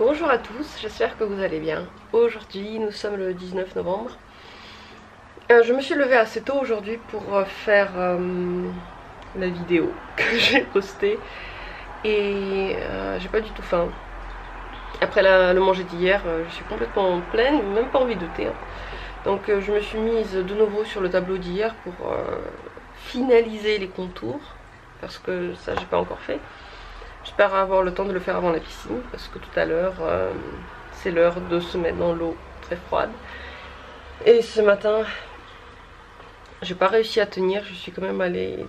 Bonjour à tous, j'espère que vous allez bien. Aujourd'hui, nous sommes le 19 novembre. Je me suis levée assez tôt aujourd'hui pour faire la vidéo que j'ai postée. Et j'ai pas du tout faim. Après le manger d'hier, je suis complètement pleine, même pas envie de thé. Donc je me suis mise de nouveau sur le tableau d'hier pour finaliser les contours. Parce que ça, j'ai pas encore fait. J'espère avoir le temps de le faire avant la piscine parce que tout à l'heure c'est l'heure de se mettre dans l'eau très froide. Et ce matin j'ai pas réussi à tenir, je suis quand même allée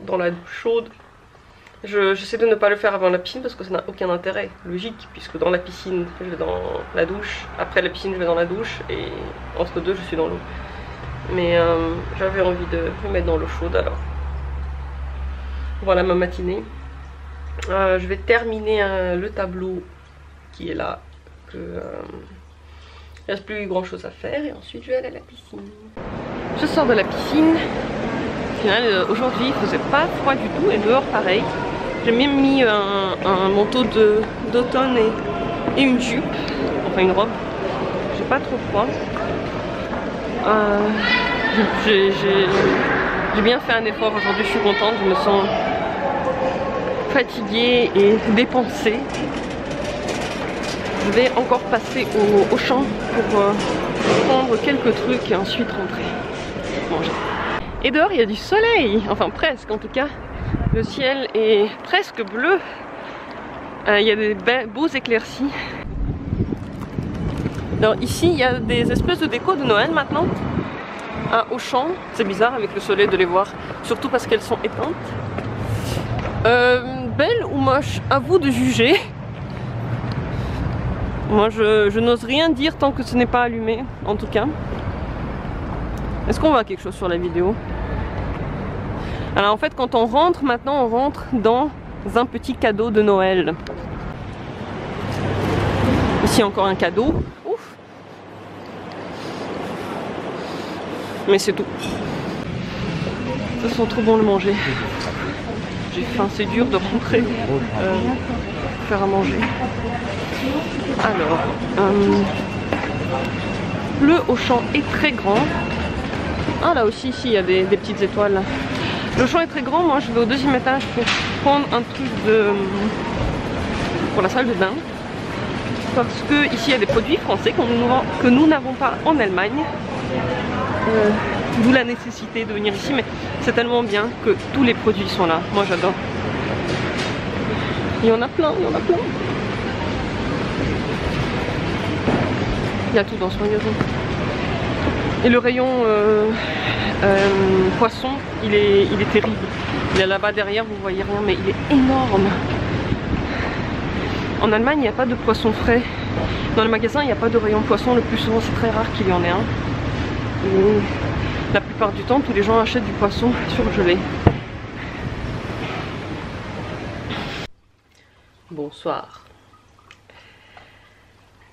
dans la douche chaude. J'essaie de ne pas le faire avant la piscine parce que ça n'a aucun intérêt, logique, puisque dans la piscine je vais dans la douche, après la piscine je vais dans la douche et entre deux je suis dans l'eau. Mais j'avais envie de me mettre dans l'eau chaude alors. Voilà ma matinée. Je vais terminer le tableau qui est là, il ne reste plus grand chose à faire et ensuite je vais aller à la piscine. Je sors de la piscine. Au final aujourd'hui il faisait pas froid du tout et dehors pareil. J'ai même mis un manteau d'automne et une jupe, enfin une robe. J'ai pas trop froid. J'ai bien fait un effort aujourd'hui, je suis contente, je me sens fatiguée et dépensée. Je vais encore passer au champ pour prendre quelques trucs et ensuite rentrer manger. Et dehors il y a du soleil, enfin presque en tout cas. Le ciel est presque bleu. Il y a des beaux éclaircies. Alors ici il y a des espèces de déco de Noël maintenant à Auchan. C'est bizarre avec le soleil de les voir, surtout parce qu'elles sont éteintes. Belle ou moche, à vous de juger. Moi je n'ose rien dire tant que ce n'est pas allumé, en tout cas. Est-ce qu'on voit quelque chose sur la vidéo? Alors en fait quand on rentre, maintenant on rentre dans un petit cadeau de Noël. Ici encore un cadeau. Ouf. Mais c'est tout. Ça sent trop bon le manger. J'ai faim, c'est dur de rentrer faire à manger. Alors, le Auchan est très grand. Ah là aussi, ici il y a des petites étoiles. Le champ est très grand, moi je vais au deuxième étage pour prendre un truc pour la salle de bain. Parce que ici il y a des produits français que nous n'avons pas en Allemagne. D'où la nécessité de venir ici, mais c'est tellement bien que tous les produits sont là. Moi j'adore. Il y en a plein, il y en a plein. Il y a tout dans ce magasin. Et le rayon poisson, il est terrible. Il est là-bas derrière, vous voyez rien, mais il est énorme. En Allemagne, il n'y a pas de poisson frais. Dans le magasin, il n'y a pas de rayon poisson. Le plus souvent, c'est très rare qu'il y en ait un. Et la plupart du temps, tous les gens achètent du poisson surgelé. Bonsoir.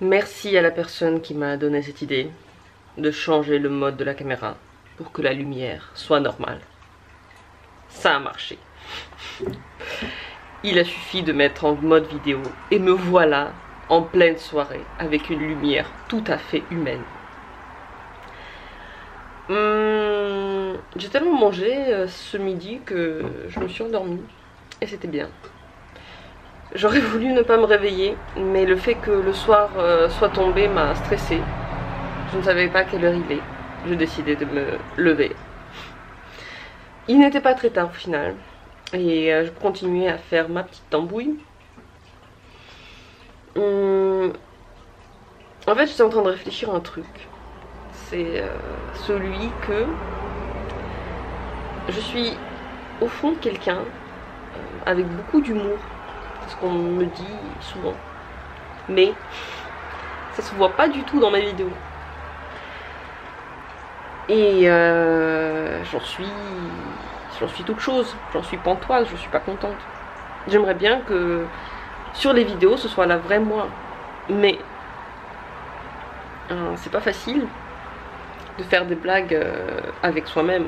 Merci à la personne qui m'a donné cette idée de changer le mode de la caméra pour que la lumière soit normale. Ça a marché. Il a suffi de mettre en mode vidéo et me voilà en pleine soirée avec une lumière tout à fait humaine. J'ai tellement mangé ce midi que je me suis endormie et c'était bien. J'aurais voulu ne pas me réveiller, mais le fait que le soir soit tombé m'a stressée. Je ne savais pas quelle heure il est. J'ai décidé de me lever. Il n'était pas très tard au final. Et je continuais à faire ma petite tambouille. En fait, j'étais en train de réfléchir à un truc. C'est celui que je suis au fond quelqu'un avec beaucoup d'humour. C'est ce qu'on me dit souvent. Mais ça se voit pas du tout dans mes vidéos. Et j'en suis toute chose. J'en suis pantoise, je suis pas contente. J'aimerais bien que sur les vidéos ce soit la vraie moi. Mais c'est pas facile de faire des blagues avec soi-même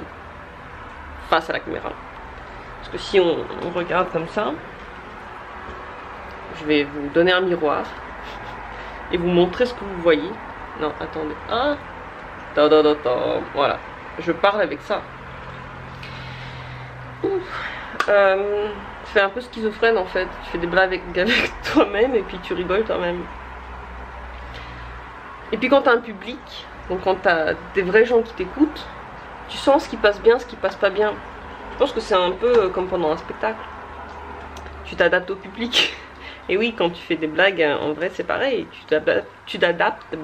face à la caméra. Parce que si on regarde comme ça, je vais vous donner un miroir et vous montrer ce que vous voyez. Non, attendez. Ah, voilà. Je parle avec ça. Tu fais un peu schizophrène en fait. Tu fais des blagues avec toi-même et puis tu rigoles toi-même. Et puis quand t'as un public, donc quand t'as des vrais gens qui t'écoutent, tu sens ce qui passe bien, ce qui passe pas bien. Je pense que c'est un peu comme pendant un spectacle. Tu t'adaptes au public. Et oui, quand tu fais des blagues, en vrai c'est pareil. Tu t'adaptes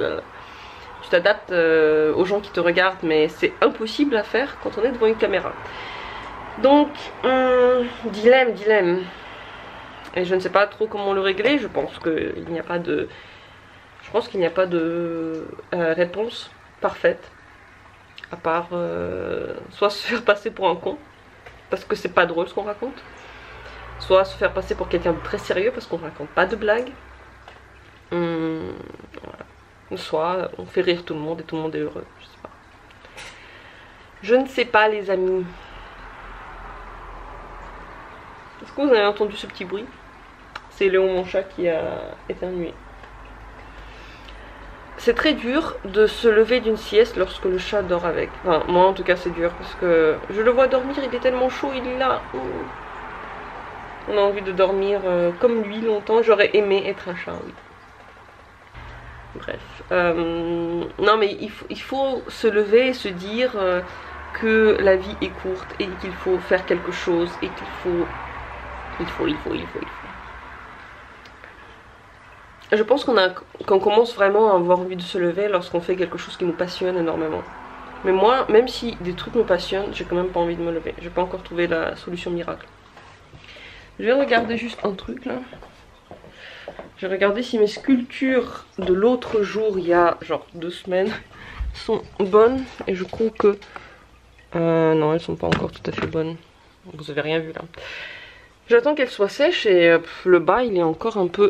aux gens qui te regardent, mais c'est impossible à faire quand on est devant une caméra. Donc, dilemme. Et je ne sais pas trop comment le régler. Je pense qu'il n'y a pas de... réponse parfaite. À part soit se faire passer pour un con, parce que c'est pas drôle ce qu'on raconte. Soit se faire passer pour quelqu'un de très sérieux, parce qu'on raconte pas de blagues. Voilà. Soit on fait rire tout le monde et tout le monde est heureux. Je sais pas. Je ne sais pas les amis. Est-ce que vous avez entendu ce petit bruit? C'est Léon mon chat qui a éternué. C'est très dur de se lever d'une sieste lorsque le chat dort avec. Enfin, moi en tout cas c'est dur parce que je le vois dormir, il est tellement chaud, il est là. On a envie de dormir comme lui longtemps. J'aurais aimé être un chat, oui. Bref. Non mais il faut se lever et se dire que la vie est courte et qu'il faut faire quelque chose et qu'il faut... Je pense qu'on commence vraiment à avoir envie de se lever lorsqu'on fait quelque chose qui nous passionne énormément. Mais moi, même si des trucs me passionnent, j'ai quand même pas envie de me lever. J'ai pas encore trouvé la solution miracle. Je vais regarder juste un truc là. Je vais regarder si mes sculptures de l'autre jour, il y a genre 2 semaines, sont bonnes. Et je crois que... non, elles sont pas encore tout à fait bonnes. Vous avez rien vu là. J'attends qu'elles soient sèches et le bas il est encore un peu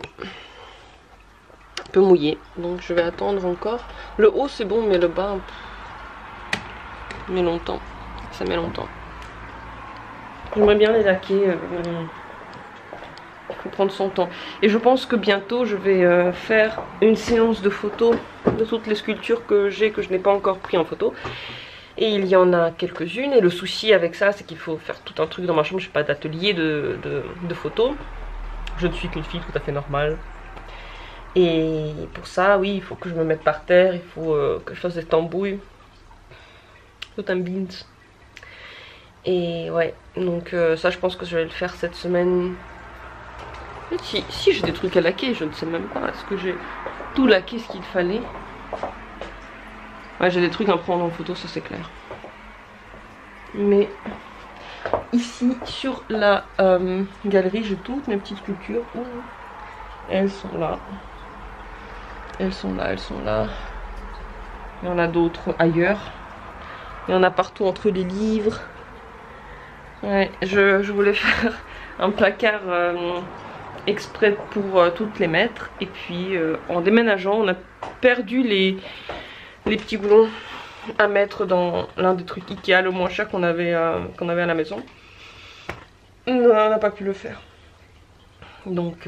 mouillé. Donc je vais attendre encore. Le haut c'est bon mais le bas met longtemps. Ça met longtemps. J'aimerais bien les laquer. Il faut prendre son temps. Et je pense que bientôt je vais faire une séance de photos de toutes les sculptures que j'ai que je n'ai pas encore pris en photo. Et il y en a quelques-unes. Et le souci avec ça, c'est qu'il faut faire tout un truc dans ma chambre. Je n'ai pas d'atelier de photos. Je ne suis qu'une fille tout à fait normale. Et pour ça, oui, il faut que je me mette par terre. Il faut que je fasse des tambouilles. Tout un beans. Et ouais, donc ça, je pense que je vais le faire cette semaine. Si j'ai des trucs à laquer, je ne sais même pas. Est-ce que j'ai tout laqué ce qu'il fallait? Ouais, j'ai des trucs à prendre en photo, ça c'est clair. Mais ici, sur la galerie, j'ai toutes mes petites sculptures. Elles sont là. Elles sont là, elles sont là. Il y en a d'autres ailleurs. Il y en a partout entre les livres. Ouais, je voulais faire un placard exprès pour toutes les mettre. Et puis, en déménageant, on a perdu les petits boulons à mettre dans l'un des trucs Ikea le moins cher qu'on avait à la maison. On n'a pas pu le faire. Donc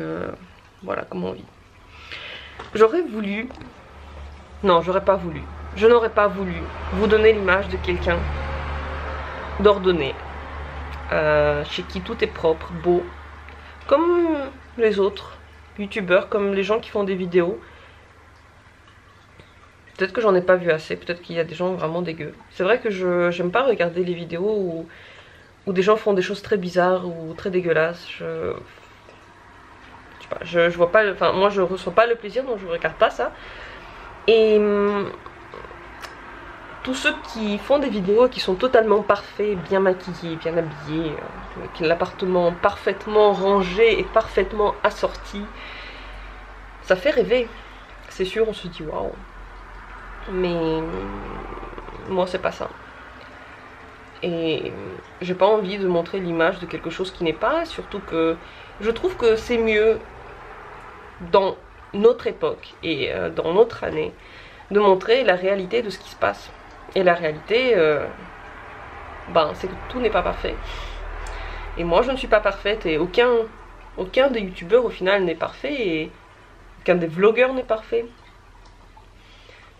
voilà comment on vit. J'aurais voulu... Non, j'aurais pas voulu. Je n'aurais pas voulu vous donner l'image de quelqu'un d'ordonné, chez qui tout est propre, beau, comme les autres youtubeurs, comme les gens qui font des vidéos. Peut-être que j'en ai pas vu assez, peut-être qu'il y a des gens vraiment dégueux. C'est vrai que j'aime pas regarder les vidéos où des gens font des choses très bizarres ou très dégueulasses. Je sais pas, je vois pas, enfin moi je ressens pas le plaisir, donc je regarde pas ça. Et tous ceux qui font des vidéos qui sont totalement parfaits, bien maquillés, bien habillés, l'appartement parfaitement rangé et parfaitement assorti, ça fait rêver. C'est sûr, on se dit waouh. Mais moi c'est pas ça. Et j'ai pas envie de montrer l'image de quelque chose qui n'est pas, surtout que je trouve que c'est mieux dans notre époque et dans notre année de montrer la réalité de ce qui se passe. Et la réalité, c'est que tout n'est pas parfait. Et moi je ne suis pas parfaite et aucun des youtubeurs au final n'est parfait et aucun des vlogueurs n'est parfait.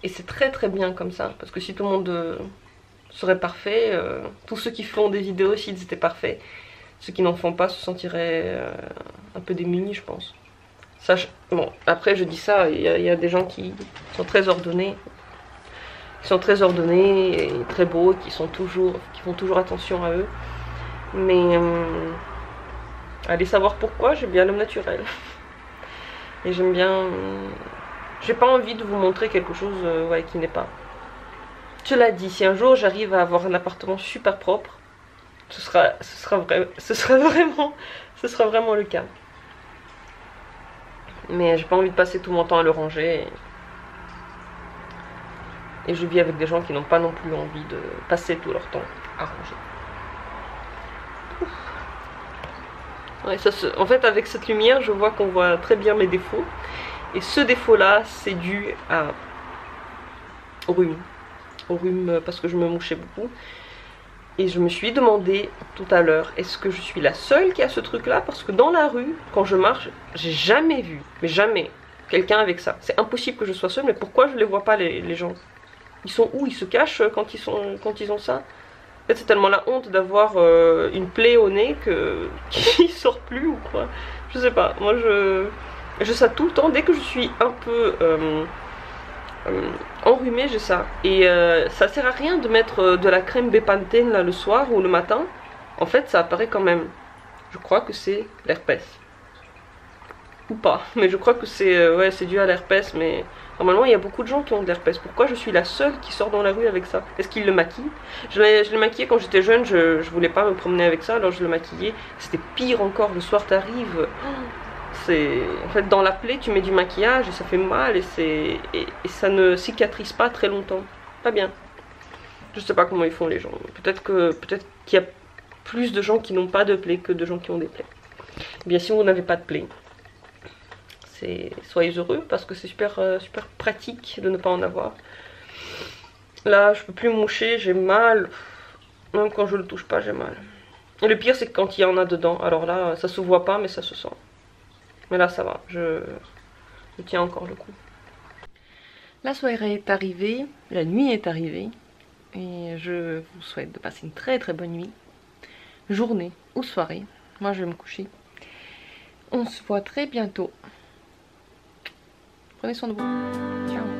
Et c'est très très bien comme ça, parce que si tout le monde serait parfait, tous ceux qui font des vidéos, s'ils étaient parfaits, ceux qui n'en font pas se sentiraient un peu démunis, je pense. Ça, bon, après je dis ça, il y a des gens qui sont très ordonnés, et très beaux, qui font toujours attention à eux. Mais allez savoir pourquoi, j'aime bien l'homme naturel. Et j'aime bien... j'ai pas envie de vous montrer quelque chose ouais, qui n'est pas. Cela dit, si un jour j'arrive à avoir un appartement super propre, ce sera vraiment le cas. Mais j'ai pas envie de passer tout mon temps à le ranger. Et je vis avec des gens qui n'ont pas non plus envie de passer tout leur temps à ranger. Ouais, en fait, avec cette lumière, je vois qu'on voit très bien mes défauts. Et ce défaut-là, c'est dû au rhume. Au rhume parce que je me mouchais beaucoup. Et je me suis demandé tout à l'heure, est-ce que je suis la seule qui a ce truc-là? Parce que dans la rue, quand je marche, j'ai jamais vu, mais jamais, quelqu'un avec ça. C'est impossible que je sois seule, mais pourquoi je les vois pas les gens? Ils sont où? Ils se cachent quand ils ont ça? En fait, c'est tellement la honte d'avoir une plaie au nez qui sort plus ou quoi. Je sais pas, moi je ça tout le temps, dès que je suis un peu enrhumée, j'ai ça. Et ça sert à rien de mettre de la crème Bepanthen là le soir ou le matin. En fait, ça apparaît quand même. Je crois que c'est l'herpès. Ou pas, mais je crois que c'est ouais, c'est dû à l'herpès, mais normalement il y a beaucoup de gens qui ont de l'herpès. Pourquoi je suis la seule qui sort dans la rue avec ça? Est-ce qu'ils le maquillent? Je l'ai maquillé quand j'étais jeune, je voulais pas me promener avec ça, alors je le maquillais. C'était pire encore, le soir t'arrives, en fait dans la plaie tu mets du maquillage et ça fait mal et ça ne cicatrise pas très longtemps. Pas bien. Je sais pas comment ils font les gens. Peut-être qu'il y a plus de gens qui n'ont pas de plaie que de gens qui ont des plaies. Bien si vous n'avez pas de plaie, soyez heureux parce que c'est super pratique de ne pas en avoir. Là je peux plus me moucher, j'ai mal. Même quand je le touche pas j'ai mal. Et le pire c'est que quand il y en a dedans, alors là ça se voit pas mais ça se sent. Mais là ça va, je tiens encore le coup. La soirée est arrivée, la nuit est arrivée. Et je vous souhaite de passer une très très bonne nuit. Journée ou soirée. Moi je vais me coucher. On se voit très bientôt. Prenez soin de vous. Ciao.